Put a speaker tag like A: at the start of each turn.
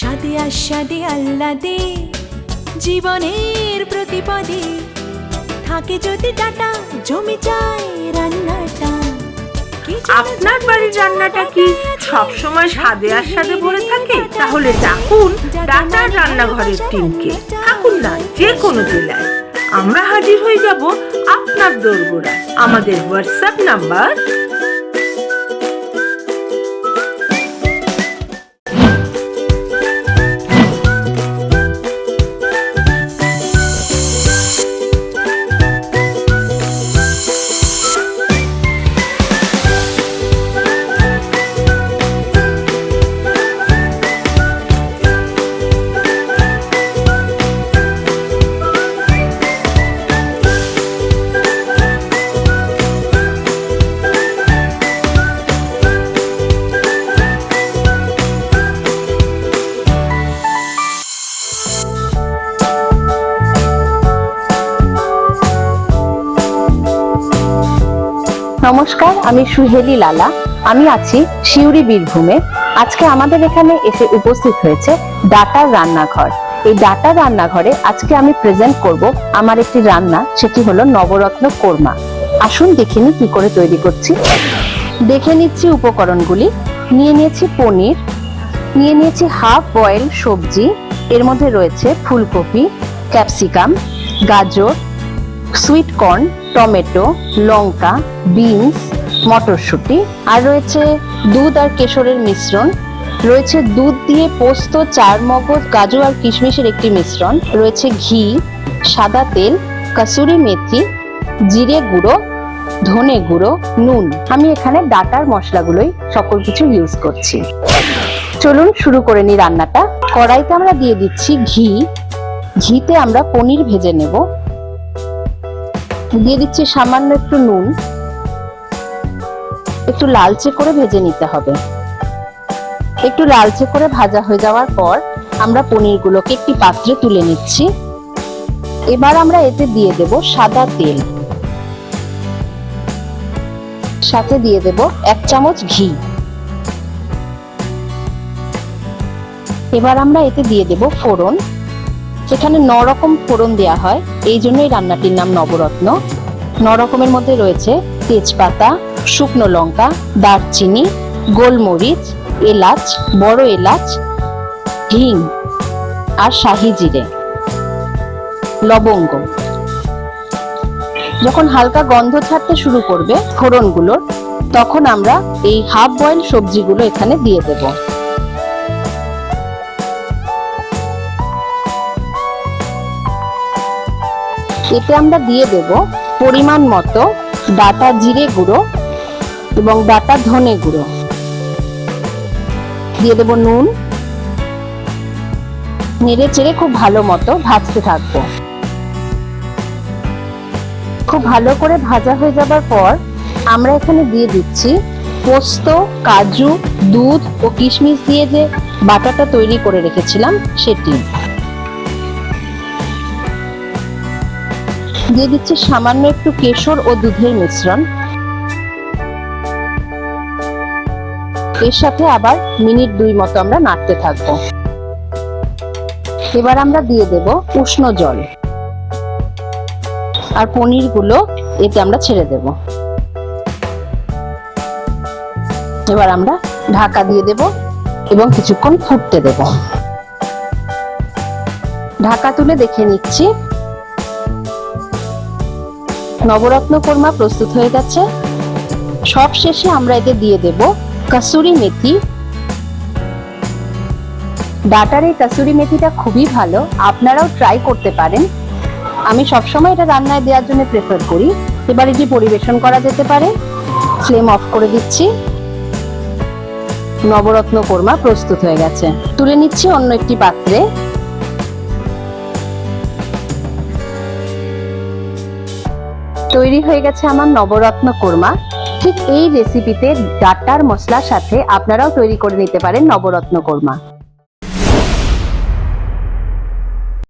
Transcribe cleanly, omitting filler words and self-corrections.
A: স্বাদে আস্বাদে আহ্লাদে জীবনের প্রতিপদে থাকে যদি ডাটা জমে যায় রান্নাটা।
B: আপনার বাড়ির রান্নাটা কি সবসময় স্বাদে আস্বাদে ভরে থাকে? তাহলে ডাকুন ডাটার রান্নাঘরের টিমকে। থাকুন না যে কোনো জেলায়, আমরা হাজির হয়ে যাব আপনার দোরগোড়ায়। আমাদের হোয়াটসঅ্যাপ নাম্বার
C: নমস্কার, আমি সুহেলি লালা। আমি আছি শিউরি বীরভূমে। আজকে আমাদের এখানে এসে উপস্থিত হয়েছে ডাটার রান্নাঘর। এই ডাটার রান্নাঘরে আজকে আমি প্রেজেন্ট করব আমার একটি রান্না, সেটি হলো নবরত্ন কোরমা। আসুন দেখে নিই কি করে তৈরি করছি। দেখে নিচ্ছি উপকরণগুলি। নিয়ে নিয়েছি পনির, নিয়ে নিয়েছি হাফ বয়েল সবজি। এর মধ্যে রয়েছে ফুলকপি, ক্যাপসিকাম, গাজর, সুইট কর্ন, টমেটো, লঙ্কা, বিনস, মটরশুঁটি, আর রয়েছে দুধ আর কেশরের মিশ্রণ, রয়েছে দুধ দিয়ে পোস্ত, চারমগজ, কাজু আর কিশমিশের একটি মিশ্রণ, রয়েছে ঘি, সাদা তেল, কাসুরি মেথি, জিরে গুঁড়ো, ধনে গুঁড়ো, নুন। আমি এখানে ডাটার মশলাগুলোই সকল কিছু ইউজ করছি। চলুন শুরু করে নিই রান্নাটা। কড়াইতে আমরা দিয়ে দিচ্ছি ঘি। ঘিতে আমরা পনির ভেজে নেব। দিয়ে দিচ্ছি সামান্য একটু নুন। একটু লালচে করে ভেজে নিতে হবে। একটু লালচে করে ভাজা হয়ে যাওয়ার পর আমরা পনিরগুলোকে একটি পাত্রে তুলে নিচ্ছি। এবার আমরা এতে দিয়ে দেব সাদা তেল, সাথে দিয়ে দেব 1 চামচ ঘি। এবার আমরা এতে দিয়ে দেব ফোড়ন। এখানে 9 রকম ফোড়ন দেয়া হয়, এই জন্যই রান্নাটির নাম নবরত্ন। 9 রকমের মধ্যে রয়েছে তেজপাতা, শুকনো লঙ্কা, দারচিনি, গোলমরিচ, এলাচ, বড় এলাচ, হিং আর শাহি জিরে, লবঙ্গ। যখন হালকা গন্ধ ছাড়তে শুরু করবে ফোড়নগুলোর, তখন আমরা এই হাফ বয়েল সবজিগুলো এখানে দিয়ে দেব। এতে আমরা দিয়ে দেব পরিমাণ মতো ডাটা জিরে গুঁড়ো এবং ডাটা ধনে গুঁড়ো। দিয়ে দেব নুন। নেড়ে চেড়ে খুব ভালো মতো ভাজতে থাকবো। খুব ভালো করে ভাজা হয়ে যাবার পর আমরা এখানে দিয়ে দিচ্ছি পোস্ত, কাজু, দুধ ও কিশমিশ দিয়ে যে বাটাটা তৈরি করে রেখেছিলাম সেটি। দিয়ে দিচ্ছি সামান্য একটু কেশর ও দুধের মিশ্রণ। এর সাথে আবার মিনিট 2 মতো আমরা নাড়তে থাকবো। এবার আমরা দিয়ে দেব উষ্ণ জল আর পনিরগুলো এতে আমরা ছেড়ে দেব। এবার আমরা ঢাকা দিয়ে দেব এবং কিছুক্ষণ ফুটতে দেব। ঢাকা তুলে দেখে নিচ্ছি নবরত্ন কোরমা প্রস্তুত হয়ে গেছে। সব শেষে আমরা এতে দিয়ে দেব কাসুরি মেথি। ডাটার এই কাসুরি মেথিটা খুবই ভালো, আপনারাও ট্রাই করতে পারেন। আমি সবসময় এটা রান্নায় দেওয়ার জন্য প্রেফার করি। এবার এটি পরিবেশন করা যেতে পারে। ফ্লেম অফ করে দিচ্ছি। নবরত্ন কোরমা প্রস্তুত হয়ে গেছে। তুলে নিচ্ছি অন্য একটি পাত্রে। তৈরি হয়ে গেছে আমার নবরত্ন কোরমা। ঠিক এই রেসিপিতে ডাটার মশলার সাথে আপনারাও তৈরি করে নিতে পারেন নবরত্ন কোরমা।